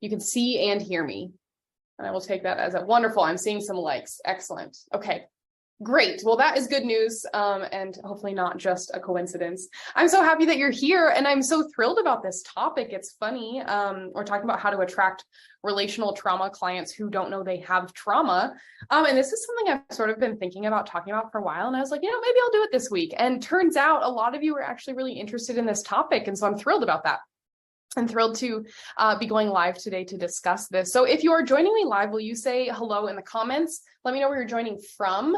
You can see and hear me. And I will take that as a wonderful. I'm seeing some likes. Excellent. Okay. Great. Well, that is good news, and hopefully not just a coincidence. I'm so happy that you're here, and I'm so thrilled about this topic. It's funny. We're talking about how to attract relational trauma clients who don't know they have trauma. And this is something I've sort of been thinking about talking about for a while. And I was like, maybe I'll do it this week. And turns out a lot of you are actually really interested in this topic. And so I'm thrilled about that. I'm thrilled to be going live today to discuss this. So if you are joining me live, will you say hello in the comments? Let me know where you're joining from.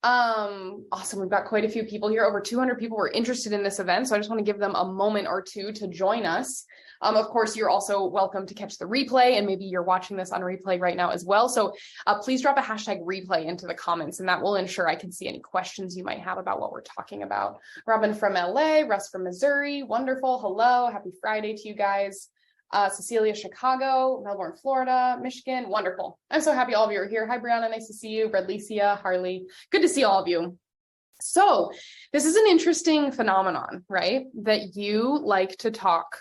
Awesome. We've got quite a few people here. Over 200 people were interested in this event. So I just want to give them a moment or two to join us. Of course, you're also welcome to catch the replay, and maybe you're watching this on replay right now as well. So please drop a hashtag replay into the comments, and that will ensure I can see any questions you might have about what we're talking about. Robin from LA, Russ from Missouri. Wonderful. Hello. Happy Friday to you guys. Cecilia, Chicago, Melbourne, Florida, Michigan. Wonderful. I'm so happy all of you are here. Hi, Brianna. Nice to see you. Redlicia, Harley. Good to see all of you. So this is an interesting phenomenon, right? That you like to talk.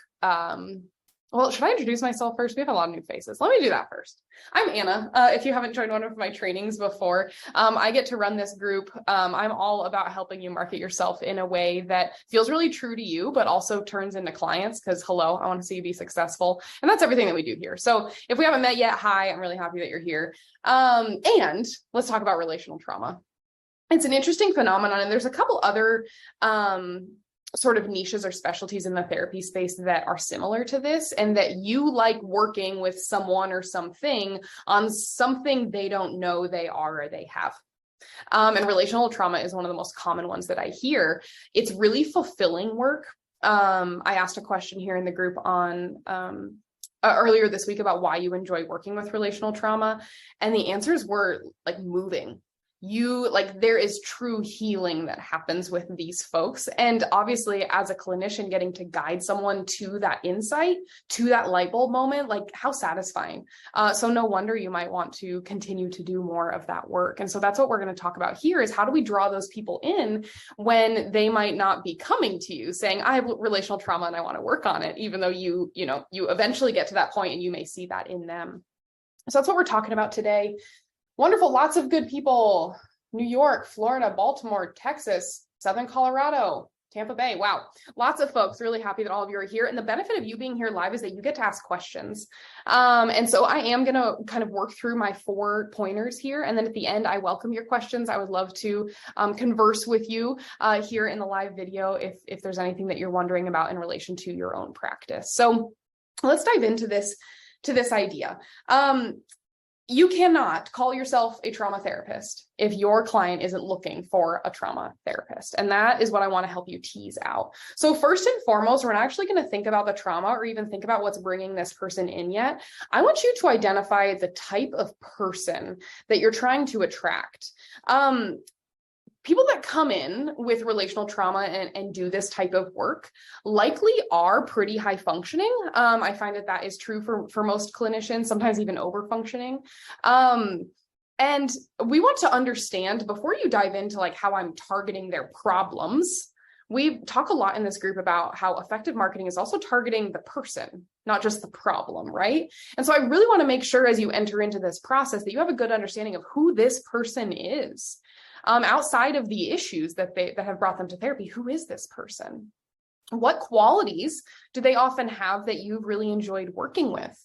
Well, should I introduce myself first? We have a lot of new faces. Let me do that first. I'm Anna. If you haven't joined one of my trainings before, I get to run this group. I'm all about helping you market yourself in a way that feels really true to you, but also turns into clients, because hello, I want to see you be successful. And that's everything that we do here. So if we haven't met yet, hi, I'm really happy that you're here. And let's talk about relational trauma. It's an interesting phenomenon. And there's a couple other sort of niches or specialties in the therapy space that are similar to this, and that you like working with someone or something on something they don't know they are or they have. And relational trauma is one of the most common ones that I hear. It's really fulfilling work. I asked a question here in the group on earlier this week about why you enjoy working with relational trauma. And the answers were like moving. There is true healing that happens with these folks. And obviously, as a clinician, getting to guide someone to that insight, to that light bulb moment, like how satisfying. So no wonder you might want to continue to do more of that work. And so that's what we're going to talk about here, is how do we draw those people in when they might not be coming to you saying, I have relational trauma and I want to work on it, even though you eventually get to that point and you may see that in them. So that's what we're talking about today. Wonderful. Lots of good people. New York, Florida, Baltimore, Texas, Southern Colorado, Tampa Bay. Wow. Lots of folks. Really happy that all of you are here. And the benefit of you being here live is that you get to ask questions. And so I am going to kind of work through my 4 pointers here. And then at the end, I welcome your questions. I would love to converse with you here in the live video if there's anything that you're wondering about in relation to your own practice. So let's dive into this idea. You cannot call yourself a trauma therapist if your client isn't looking for a trauma therapist. And that is what I want to help you tease out. So first and foremost, we're not actually going to think about the trauma or even think about what's bringing this person in yet. I want you to identify the type of person that you're trying to attract. People that come in with relational trauma and do this type of work likely are pretty high functioning. I find that is true for most clinicians, sometimes even over functioning. And we want to understand, before you dive into like how I'm targeting their problems, we talk a lot in this group about how effective marketing is also targeting the person, not just the problem, right? And so I really want to make sure as you enter into this process that you have a good understanding of who this person is. Outside of the issues that have brought them to therapy, who is this person? What qualities do they often have that you've really enjoyed working with?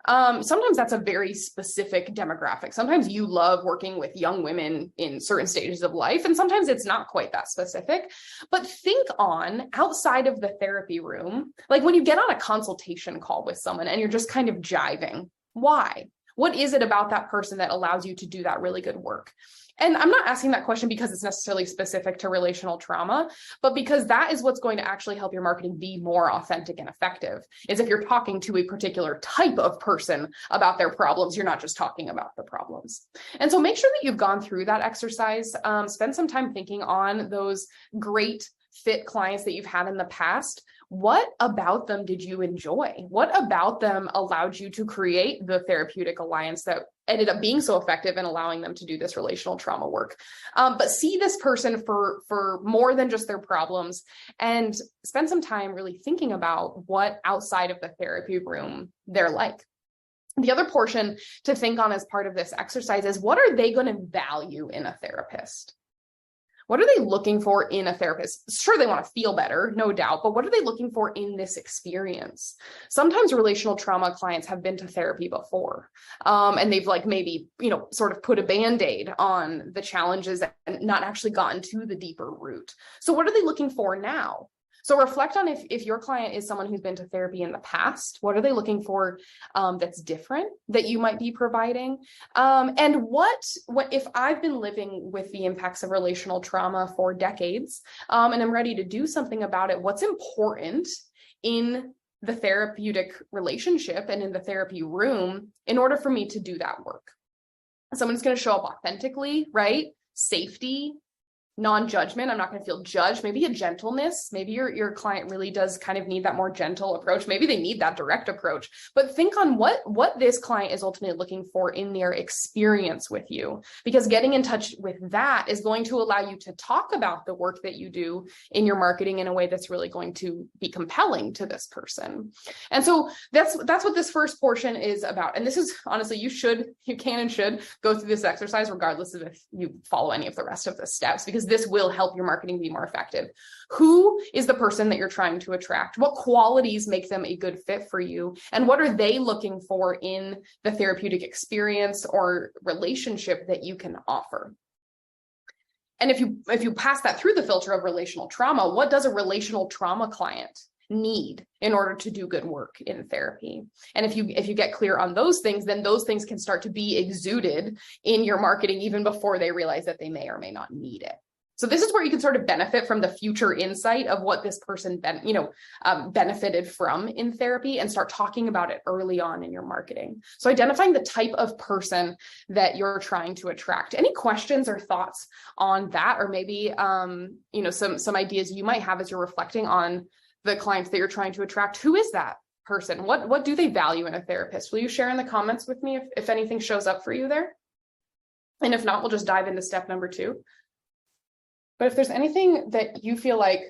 Sometimes that's a very specific demographic. Sometimes you love working with young women in certain stages of life, and sometimes it's not quite that specific. But think on outside of the therapy room, like when you get on a consultation call with someone and you're just kind of jiving. Why? What is it about that person that allows you to do that really good work? And I'm not asking that question because it's necessarily specific to relational trauma, but because that is what's going to actually help your marketing be more authentic and effective, is if you're talking to a particular type of person about their problems, you're not just talking about the problems. And so make sure that you've gone through that exercise. Spend some time thinking on those great fit clients that you've had in the past. What about them did you enjoy? What about them allowed you to create the therapeutic alliance that ended up being so effective in allowing them to do this relational trauma work? But see this person for more than just their problems, and spend some time really thinking about what outside of the therapy room they're like. The other portion to think on as part of this exercise is, what are they going to value in a therapist? What are they looking for in a therapist? Sure, they want to feel better, no doubt, but what are they looking for in this experience? Sometimes relational trauma clients have been to therapy before, and they've maybe, sort of put a Band-Aid on the challenges and not actually gotten to the deeper root. So what are they looking for now? So reflect on if your client is someone who's been to therapy in the past, what are they looking for that's different that you might be providing? And what if I've been living with the impacts of relational trauma for decades, and I'm ready to do something about it, what's important in the therapeutic relationship and in the therapy room in order for me to do that work? Someone's going to show up authentically, right? Safety, non-judgment. I'm not going to feel judged. Maybe a gentleness. Maybe your client really does kind of need that more gentle approach. Maybe they need that direct approach. But think on what this client is ultimately looking for in their experience with you, because getting in touch with that is going to allow you to talk about the work that you do in your marketing in a way that's really going to be compelling to this person. And so that's what this first portion is about. And this is honestly, you can and should go through this exercise regardless of if you follow any of the rest of the steps, because this will help your marketing be more effective. Who is the person that you're trying to attract? What qualities make them a good fit for you? And what are they looking for in the therapeutic experience or relationship that you can offer? And if you pass that through the filter of relational trauma, what does a relational trauma client need in order to do good work in therapy? And if you get clear on those things, then those things can start to be exuded in your marketing even before they realize that they may or may not need it. So this is where you can sort of benefit from the future insight of what this person benefited from in therapy, and start talking about it early on in your marketing. So identifying the type of person that you're trying to attract. Any questions or thoughts on that, or maybe some ideas you might have as you're reflecting on the clients that you're trying to attract? Who is that person? What do they value in a therapist? Will you share in the comments with me if anything shows up for you there? And if not, we'll just dive into step number 2. But if there's anything that you feel like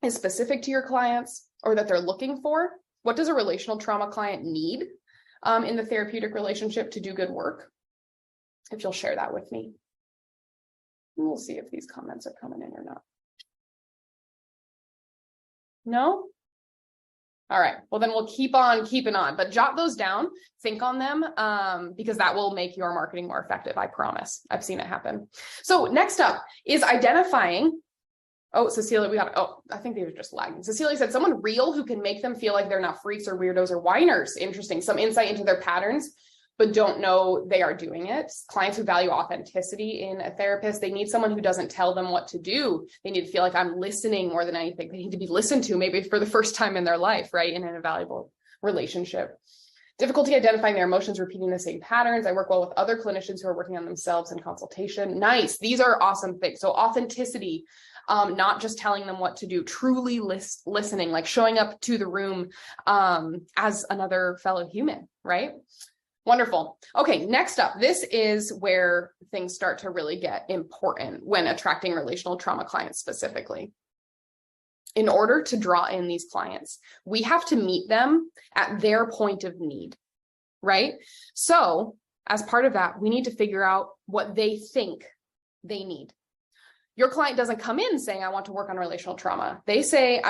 is specific to your clients or that they're looking for, what does a relational trauma client need in the therapeutic relationship to do good work? If you'll share that with me. And we'll see if these comments are coming in or not. No? All right, well then we'll keep on keeping on, but jot those down, think on them, because that will make your marketing more effective. I promise. I've seen it happen. So next up is identifying. Oh, Cecilia, I think they were just lagging. Cecilia said someone real who can make them feel like they're not freaks or weirdos or whiners. Interesting. Some insight into their patterns, but don't know they are doing it. Clients who value authenticity in a therapist, they need someone who doesn't tell them what to do. They need to feel like I'm listening more than anything. They need to be listened to, maybe for the first time in their life, right? In an invaluable relationship. Difficulty identifying their emotions, repeating the same patterns. I work well with other clinicians who are working on themselves in consultation. Nice. These are awesome things. So authenticity, not just telling them what to do, truly listening, like showing up to the room as another fellow human, right? Wonderful. Okay, next up, this is where things start to really get important when attracting relational trauma clients specifically. In order to draw in these clients, we have to meet them at their point of need, right? So as part of that, we need to figure out what they think they need. Your client doesn't come in saying, I want to work on relational trauma. They say,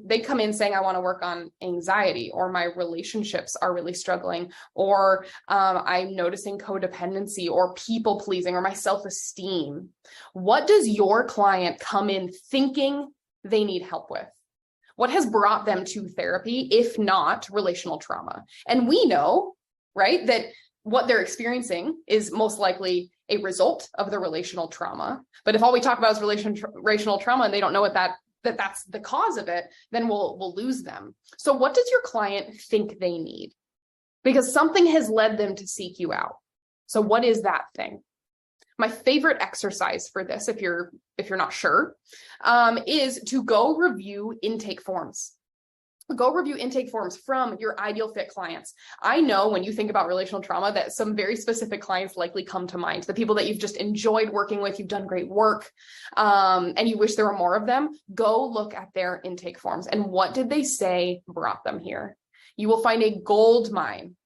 they come in saying, I want to work on anxiety, or my relationships are really struggling, or I'm noticing codependency, or people pleasing, or my self-esteem. What does your client come in thinking they need help with? What has brought them to therapy, if not relational trauma? And we know, right, that what they're experiencing is most likely a result of the relational trauma. But if all we talk about is relational trauma and they don't know what that's the cause of it, then we'll lose them. So what does your client think they need? Because something has led them to seek you out. So what is that thing? My favorite exercise for this, if you're not sure, is to go review intake forms. Go review intake forms from your ideal fit clients. I know when you think about relational trauma that some very specific clients likely come to mind. The people that you've just enjoyed working with, you've done great work, and you wish there were more of them. Go look at their intake forms. And what did they say brought them here? You will find a gold mine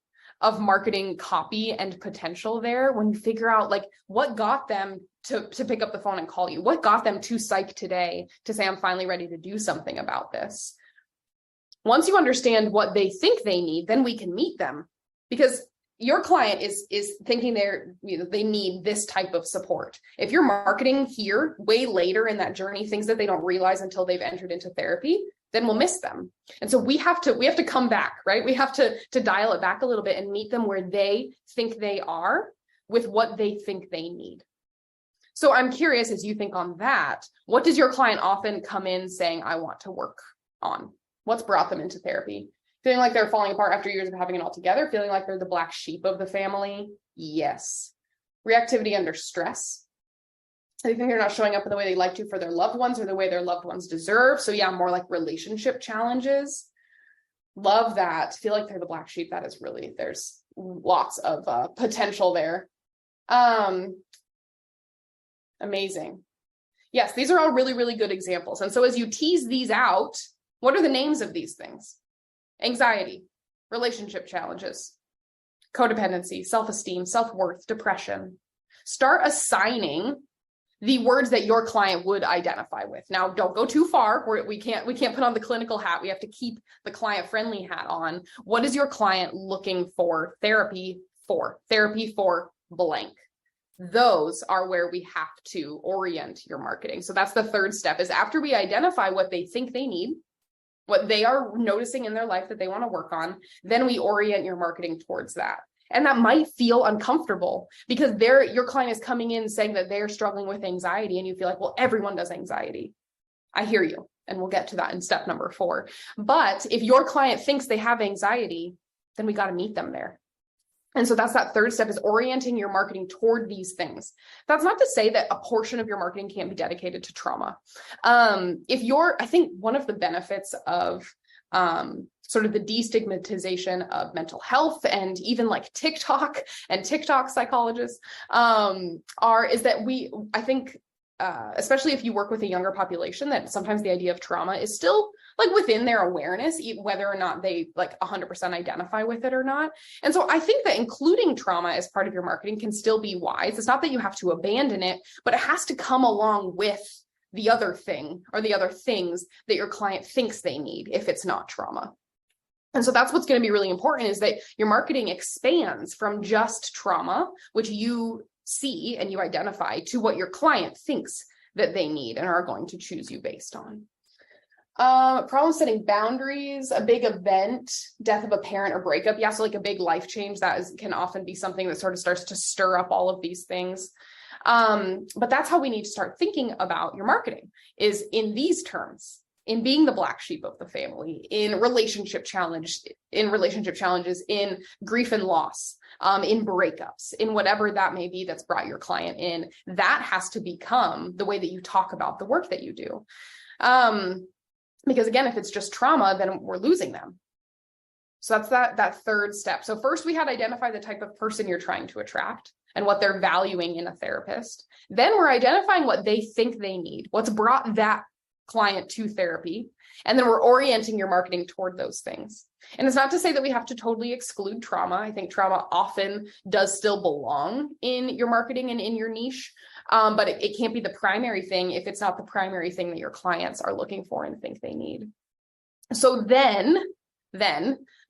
of marketing copy and potential there when you figure out like what got them to pick up the phone and call you, what got them to psych today to say, I'm finally ready to do something about this. Once you understand what they think they need, then we can meet them, because your client is thinking they need this type of support. If you're marketing here way later in that journey, things that they don't realize until they've entered into therapy, then we'll miss them. And so we have to come back, right? We have to dial it back a little bit and meet them where they think they are with what they think they need. So I'm curious, as you think on that, what does your client often come in saying, I want to work on? What's brought them into therapy? Feeling like they're falling apart after years of having it all together? Feeling like they're the black sheep of the family? Yes. Reactivity under stress. They think they're not showing up in the way they like to for their loved ones or the way their loved ones deserve. So yeah, more like relationship challenges. Love that. Feel like they're the black sheep. That is really, there's lots of potential there. Amazing. Yes, these are all really, really good examples. And so as you tease these out, what are the names of these things? Anxiety, relationship challenges, codependency, self-esteem, self-worth, depression. Start assigning the words that your client would identify with. Now, don't go too far. We can't put on the clinical hat. We have to keep the client-friendly hat on. What is your client looking for therapy for? Therapy for blank. Those are where we have to orient your marketing. So that's the third step, is after we identify what they think they need, what they are noticing in their life that they want to work on, then we orient your marketing towards that. And that might feel uncomfortable because your client is coming in saying that they're struggling with anxiety, and you feel like, well, everyone does anxiety. I hear you. And we'll get to that in step number 4. But if your client thinks they have anxiety, then we got to meet them there. And so that's that third step, is orienting your marketing toward these things. That's not to say that a portion of your marketing can't be dedicated to trauma. I think one of the benefits of sort of the destigmatization of mental health, and even like TikTok and TikTok psychologists is that I think, especially if you work with a younger population, that sometimes the idea of trauma is still like within their awareness, whether or not they like 100% identify with it or not. And so I think that including trauma as part of your marketing can still be wise. It's not that you have to abandon it, but it has to come along with the other thing or the other things that your client thinks they need if it's not trauma. And so that's what's going to be really important, is that your marketing expands from just trauma, which you see and you identify, to what your client thinks that they need and are going to choose you based on. Problem setting boundaries, a big event, death of a parent or breakup. Yeah, so like a big life change, can often be something that sort of starts to stir up all of these things. But that's how we need to start thinking about your marketing, is in these terms, in being the black sheep of the family, in relationship challenges, in grief and loss, in breakups, in whatever that may be that's brought your client in. That has to become the way that you talk about the work that you do. Because again, if it's just trauma, then we're losing them. So that's that third step. So first we had to identify the type of person you're trying to attract and what they're valuing in a therapist. Then we're identifying what they think they need, what's brought that client to therapy. And then we're orienting your marketing toward those things. And it's not to say that we have to totally exclude trauma. I think trauma often does still belong in your marketing and in your niche. But it can't be the primary thing if it's not the primary thing that your clients are looking for and think they need. So then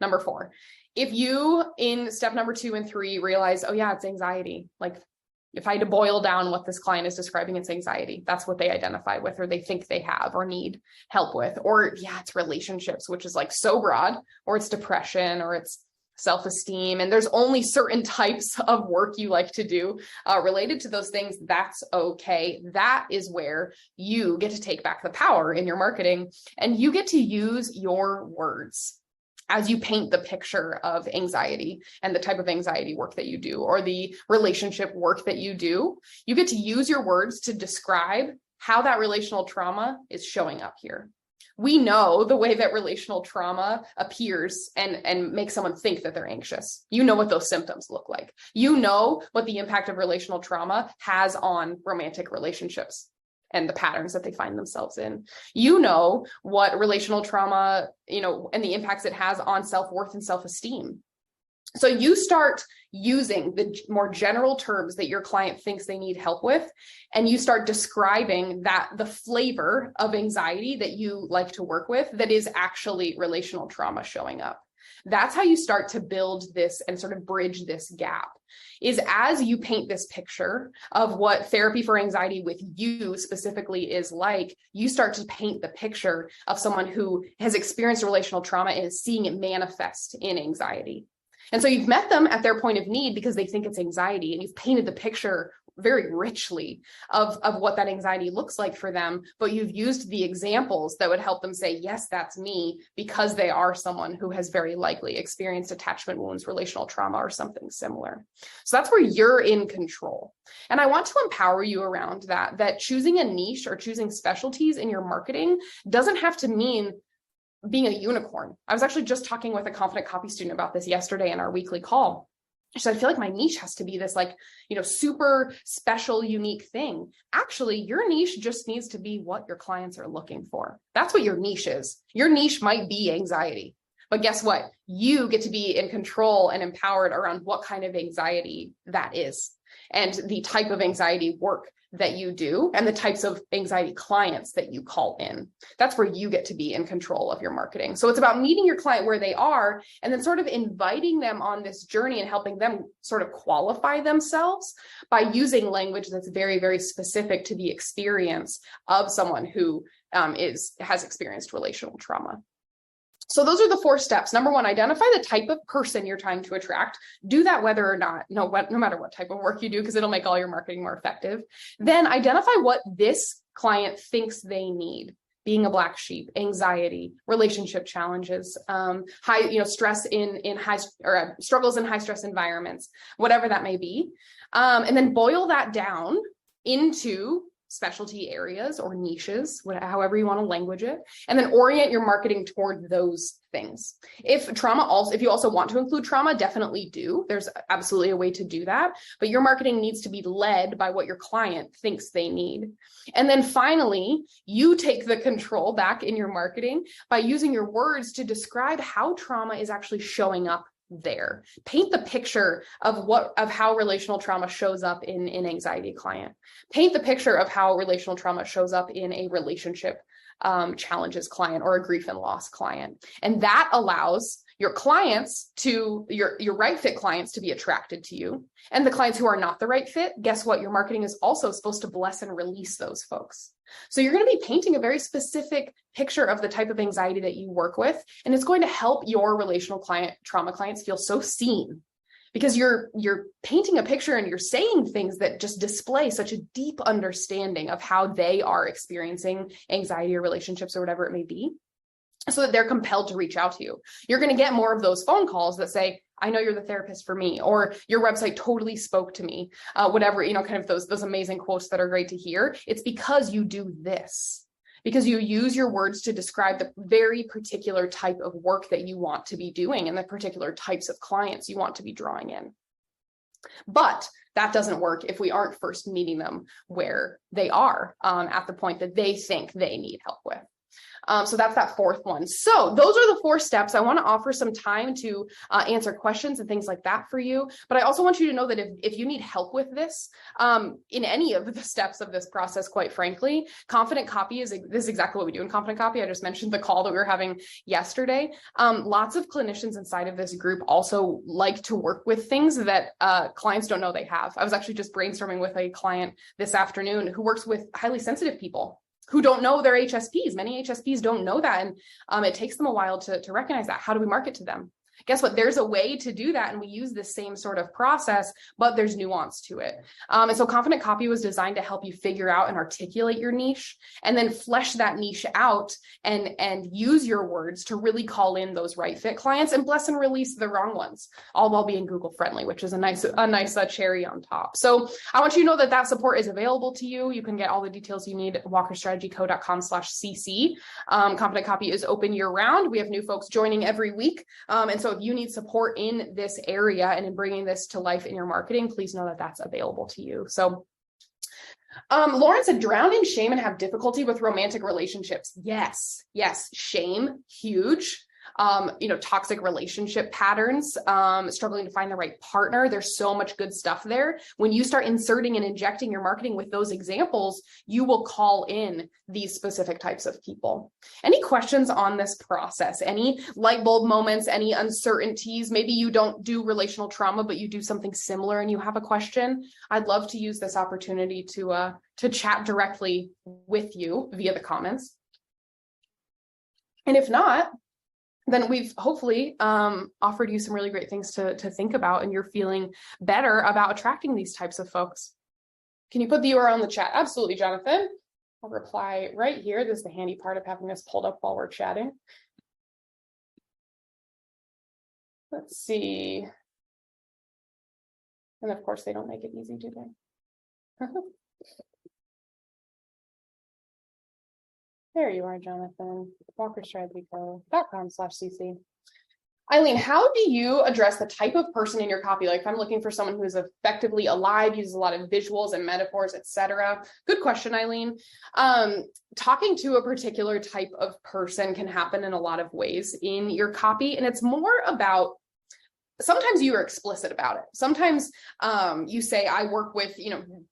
number 4, if you in step number 2 and 3 realize, oh yeah, it's anxiety. Like if I had to boil down what this client is describing, it's anxiety. That's what they identify with, or they think they have or need help with. Or yeah, it's relationships, which is like so broad, or it's depression, or it's self-esteem, and there's only certain types of work you like to do related to those things. That's okay. That is where you get to take back the power in your marketing, and you get to use your words as you paint the picture of anxiety and the type of anxiety work that you do, or the relationship work that you do. You get to use your words to describe how that relational trauma is showing up here. We know the way that relational trauma appears and makes someone think that they're anxious. You know what those symptoms look like. You know what the impact of relational trauma has on romantic relationships. and the patterns that they find themselves in. You know what relational trauma, and the impacts it has on self-worth and self-esteem. So you start using the more general terms that your client thinks they need help with, and you start describing the flavor of anxiety that you like to work with that is actually relational trauma showing up. That's how you start to build this and sort of bridge this gap, is as you paint this picture of what therapy for anxiety with you specifically is like, you start to paint the picture of someone who has experienced relational trauma and is seeing it manifest in anxiety. And so you've met them at their point of need because they think it's anxiety, and you've painted the picture very richly of what that anxiety looks like for them, but you've used the examples that would help them say, yes, that's me, because they are someone who has very likely experienced attachment wounds, relational trauma, or something similar. So that's where you're in control. And I want to empower you around that choosing a niche or choosing specialties in your marketing doesn't have to mean being a unicorn. I was actually just talking with a Confident Copy student about this yesterday in our weekly call. She said, I feel like my niche has to be this super special, unique thing. Actually, your niche just needs to be what your clients are looking for. That's what your niche is. Your niche might be anxiety, but guess what? You get to be in control and empowered around what kind of anxiety that is, and the type of anxiety work that you do, and the types of anxiety clients that you call in. That's where you get to be in control of your marketing. So it's about meeting your client where they are, and then sort of inviting them on this journey and helping them sort of qualify themselves by using language that's very, very specific to the experience of someone who has experienced relational trauma. So those are the 4 steps. Number 1, identify the type of person you're trying to attract. Do that whether or not, no matter what type of work you do, because it'll make all your marketing more effective. Then identify what this client thinks they need. Being a black sheep, anxiety, relationship challenges, stress in high or struggles in high stress environments, whatever that may be. And then boil that down into specialty areas or niches, however you want to language it, and then orient your marketing toward those things. If you also want to include trauma, definitely do. There's absolutely a way to do that, but your marketing needs to be led by what your client thinks they need. And then finally, you take the control back in your marketing by using your words to describe how trauma is actually showing up there. Paint the picture of how relational trauma shows up in an anxiety client. Paint the picture of how relational trauma shows up in a relationship challenges client or a grief and loss client. And that allows your clients your right fit clients to be attracted to you. And the clients who are not the right fit, guess what? Your marketing is also supposed to bless and release those folks. So you're going to be painting a very specific picture of the type of anxiety that you work with. And it's going to help your relational trauma clients feel so seen, because you're painting a picture and you're saying things that just display such a deep understanding of how they are experiencing anxiety or relationships or whatever it may be, so that they're compelled to reach out to you. You're going to get more of those phone calls that say, I know you're the therapist for me, or your website totally spoke to me, whatever, kind of those amazing quotes that are great to hear. It's because you do this, because you use your words to describe the very particular type of work that you want to be doing and the particular types of clients you want to be drawing in. But that doesn't work if we aren't first meeting them where they are at the point that they think they need help with. So that's that 4th one. So those are the 4 steps. I want to offer some time to answer questions and things like that for you. But I also want you to know that if you need help with this, in any of the steps of this process, quite frankly, Confident Copy this is exactly what we do in Confident Copy. I just mentioned the call that we were having yesterday. Lots of clinicians inside of this group also like to work with things that clients don't know they have. I was actually just brainstorming with a client this afternoon who works with highly sensitive people who don't know their HSPs. Many HSPs don't know that. And it takes them a while to recognize that. How do we market to them? Guess what? There's a way to do that. And we use the same sort of process, but there's nuance to it. And so Confident Copy was designed to help you figure out and articulate your niche, and then flesh that niche out and use your words to really call in those right fit clients and bless and release the wrong ones, all while being Google friendly, which is a nice cherry on top. So I want you to know that support is available to you. You can get all the details you need at walkerstrategyco.com/cc. Confident Copy is open year round. We have new folks joining every week. And so if you need support in this area and in bringing this to life in your marketing, please know that that's available to you. So Lauren said, drown in shame and have difficulty with romantic relationships. Yes, yes, shame, huge. Toxic relationship patterns, struggling to find the right partner. There's so much good stuff there. When you start inserting and injecting your marketing with those examples, you will call in these specific types of people. Any questions on this process? Any light bulb moments, any uncertainties? Maybe you don't do relational trauma, but you do something similar and you have a question. I'd love to use this opportunity to chat directly with you via the comments. And if not, then we've hopefully offered you some really great things to think about, and you're feeling better about attracting these types of folks. Can you put the URL in the chat? Absolutely, Jonathan. I'll reply right here. This is the handy part of having this pulled up while we're chatting. Let's see. And of course, they don't make it easy, do they? There you are, Jonathan. walkerstrategico.com/cc. Eileen, how do you address the type of person in your copy? Like if I'm looking for someone who's effectively alive, uses a lot of visuals and metaphors, etc. Good question, Eileen. Talking to a particular type of person can happen in a lot of ways in your copy, and it's more about, sometimes you are explicit about it. Sometimes you say, I work with,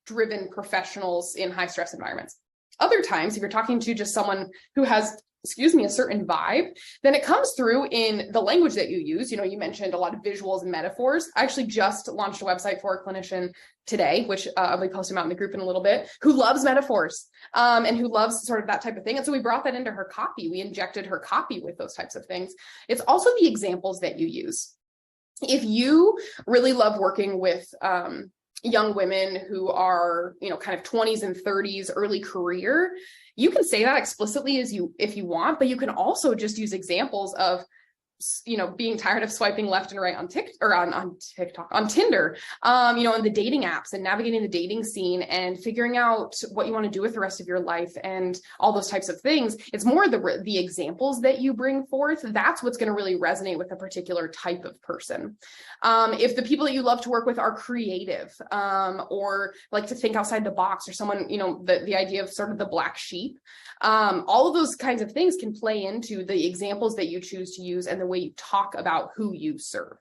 driven professionals in high stress environments. Other times, if you're talking to just someone who has, a certain vibe, then it comes through in the language that you use. You mentioned a lot of visuals and metaphors. I actually just launched a website for a clinician today, which I'll be posting out in the group in a little bit, who loves metaphors and who loves sort of that type of thing. And so we brought that into her copy. We injected her copy with those types of things. It's also the examples that you use. If you really love working with young women who are, kind of 20s and 30s, early career, you can say that explicitly if you want, but you can also just use examples of, being tired of swiping left and right on TikTok, on Tinder, on the dating apps and navigating the dating scene and figuring out what you want to do with the rest of your life and all those types of things. It's more the examples that you bring forth. That's what's going to really resonate with a particular type of person. If the people that you love to work with are creative, or like to think outside the box, or someone, the idea of sort of the black sheep, all of those kinds of things can play into the examples that you choose to use and the way you talk about who you serve.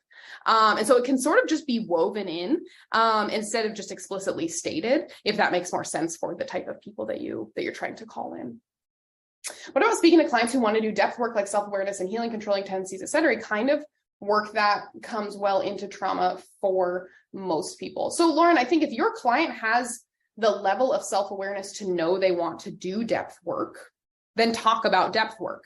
And so it can sort of just be woven in instead of just explicitly stated, if that makes more sense for the type of people that you're trying to call in. What about speaking to clients who want to do depth work like self-awareness and healing, controlling tendencies, et cetera, kind of work that comes well into trauma for most people? So Lauren, I think if your client has the level of self-awareness to know they want to do depth work, then talk about depth work.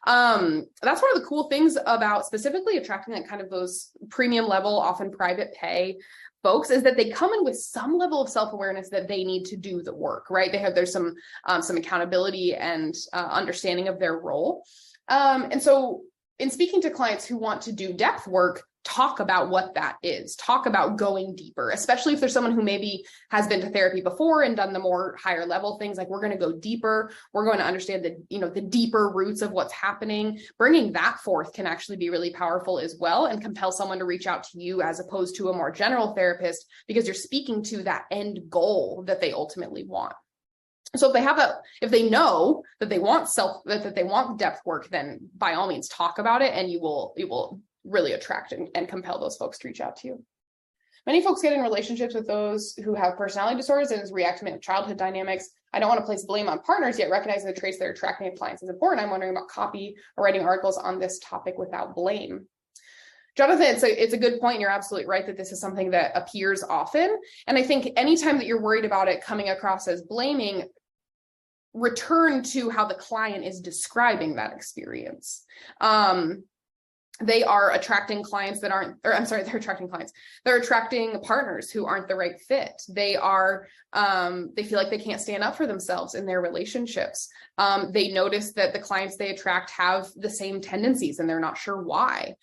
That's one of the cool things about specifically attracting that kind of those premium level, often private pay folks, is that they come in with some level of self-awareness that they need to do the work, right? There's some accountability and understanding of their role. And so in speaking to clients who want to do depth work, talk about what that is. Talk about going deeper, especially if there's someone who maybe has been to therapy before and done the more higher level things. Like, we're going to go deeper. We're going to understand the deeper roots of what's happening. Bringing that forth can actually be really powerful as well, and compel someone to reach out to you as opposed to a more general therapist, because you're speaking to that end goal that they ultimately want. So if they know that they want depth work, then by all means talk about it, and you will really attract and compel those folks to reach out to you. Many folks get in relationships with those who have personality disorders and react to childhood dynamics. I don't want to place blame on partners, yet recognizing the traits that are attracting clients is important. I'm wondering about copy or writing articles on this topic without blame. Jonathan, it's a good point. You're absolutely right that this is something that appears often. And I think anytime that you're worried about it coming across as blaming, return to how the client is describing that experience. They are attracting clients that aren't, or I'm sorry, they're attracting clients. They're attracting partners who aren't the right fit. They feel like they can't stand up for themselves in their relationships. They notice that the clients they attract have the same tendencies and they're not sure why.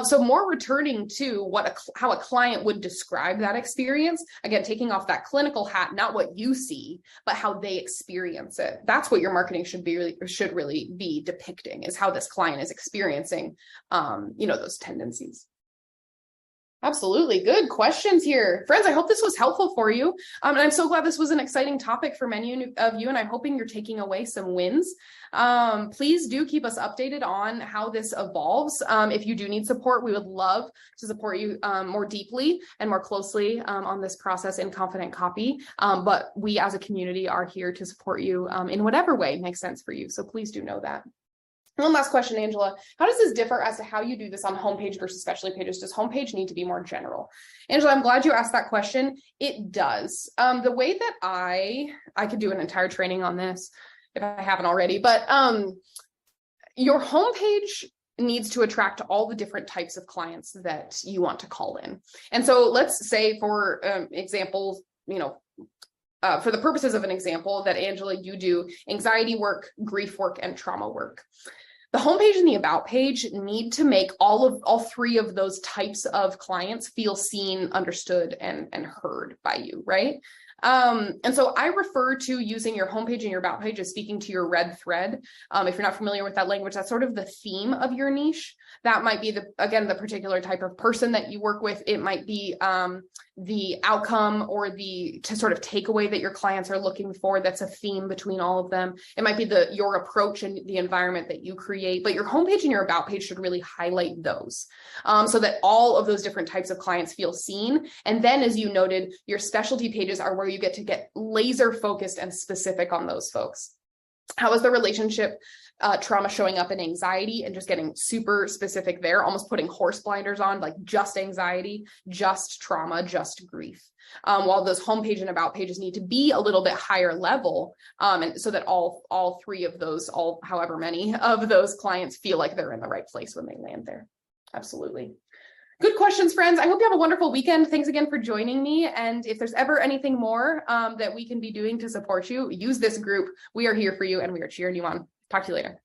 So more returning to how a client would describe that experience. Again, taking off that clinical hat, not what you see, but how they experience it. That's what your marketing should really be depicting, is how this client is experiencing those tendencies. Absolutely. Good questions here. Friends, I hope this was helpful for you. And I'm so glad this was an exciting topic for many of you, and I'm hoping you're taking away some wins. Please do keep us updated on how this evolves. If you do need support, we would love to support you more deeply and more closely on this process in Confident Copy. But we as a community are here to support you in whatever way makes sense for you. So please do know that. One last question, Angela. How does this differ as to how you do this on homepage versus specialty pages? Does homepage need to be more general? Angela, I'm glad you asked that question. It does. The way that I could do an entire training on this if I haven't already, but your homepage needs to attract all the different types of clients that you want to call in. And so let's say, for example, for the purposes of an example that Angela, you do anxiety work, grief work, and trauma work. The homepage and the about page need to make all three of those types of clients feel seen, understood, and heard by you, right? And so I refer to using your homepage and your about page as speaking to your red thread. If you're not familiar with that language, that's sort of the theme of your niche. That might be the particular type of person that you work with. It might be the outcome or to sort of takeaway that your clients are looking for. That's a theme between all of them. It might be your approach and the environment that you create, but your homepage and your about page should really highlight those so that all of those different types of clients feel seen. And then, as you noted, your specialty pages are where you get to get laser focused and specific on those folks. How is the relationship trauma showing up in anxiety, and just getting super specific there, almost putting horse blinders on, like just anxiety, just trauma, just grief. While those homepage and about pages need to be a little bit higher level, and so that all three of those, however many of those clients feel like they're in the right place when they land there. Absolutely. Good questions, friends. I hope you have a wonderful weekend. Thanks again for joining me. And if there's ever anything more that we can be doing to support you, use this group. We are here for you and we are cheering you on. Talk to you later.